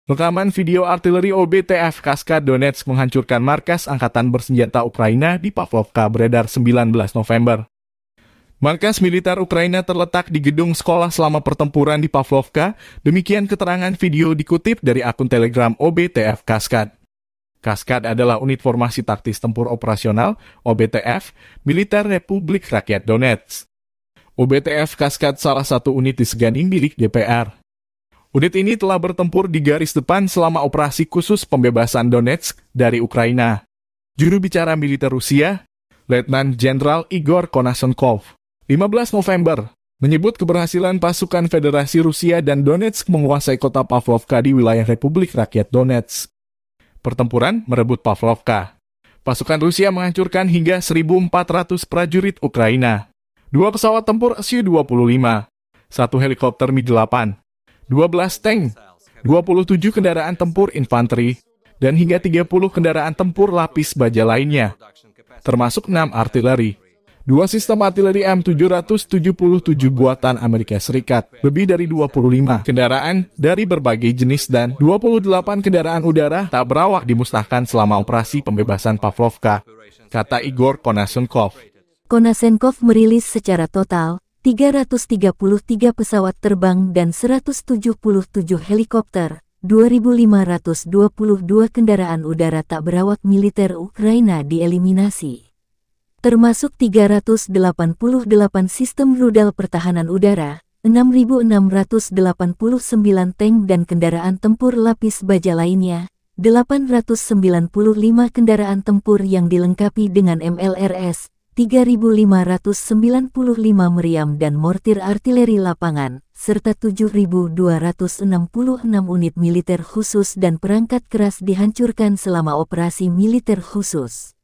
Rekaman video artileri OBTF Kaskad Donetsk menghancurkan markas Angkatan Bersenjata Ukraina di Pavlovka beredar 19 November. Markas militer Ukraina terletak di gedung sekolah selama pertempuran di Pavlovka, demikian keterangan video dikutip dari akun Telegram OBTF Kaskad. Kaskad adalah unit formasi taktis tempur operasional, OBTF, militer Republik Rakyat Donetsk. OBTF Kaskad salah satu unit disegani milik DPR. Unit ini telah bertempur di garis depan selama operasi khusus pembebasan Donetsk dari Ukraina. Juru bicara militer Rusia, Letnan Jenderal Igor Konashenkov, 15 November, menyebut keberhasilan pasukan Federasi Rusia dan Donetsk menguasai kota Pavlovka di wilayah Republik Rakyat Donetsk. Pertempuran merebut Pavlovka. Pasukan Rusia menghancurkan hingga 1.400 prajurit Ukraina, 2 pesawat tempur Su-25, 1 helikopter Mi-8, 12 tank, 27 kendaraan tempur infanteri, dan hingga 30 kendaraan tempur lapis baja lainnya, termasuk 6 artileri, 2 sistem artileri M777 buatan Amerika Serikat, lebih dari 25 kendaraan dari berbagai jenis dan 28 kendaraan udara tak berawak dimusnahkan selama operasi pembebasan Pavlovka, kata Igor Konashenkov. Konashenkov merilis secara total 333 pesawat terbang dan 177 helikopter, 2.522 kendaraan udara tak berawak militer Ukraina dieliminasi. Termasuk 388 sistem rudal pertahanan udara, 6.689 tank dan kendaraan tempur lapis baja lainnya, 895 kendaraan tempur yang dilengkapi dengan MLRS, 3.595 meriam dan mortir artileri lapangan, serta 7.266 unit militer khusus dan perangkat keras dihancurkan selama operasi militer khusus.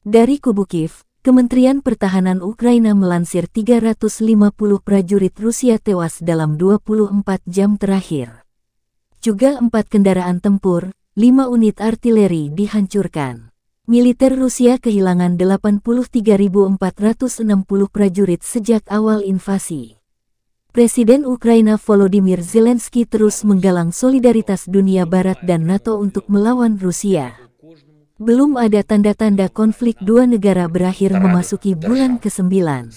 Dari kubu Kiev, Kementerian Pertahanan Ukraina melansir 350 prajurit Rusia tewas dalam 24 jam terakhir. Juga 4 kendaraan tempur, 5 unit artileri dihancurkan. Militer Rusia kehilangan 83.460 prajurit sejak awal invasi. Presiden Ukraina Volodymyr Zelensky terus menggalang solidaritas dunia barat dan NATO untuk melawan Rusia. Belum ada tanda-tanda konflik dua negara berakhir memasuki bulan ke-9.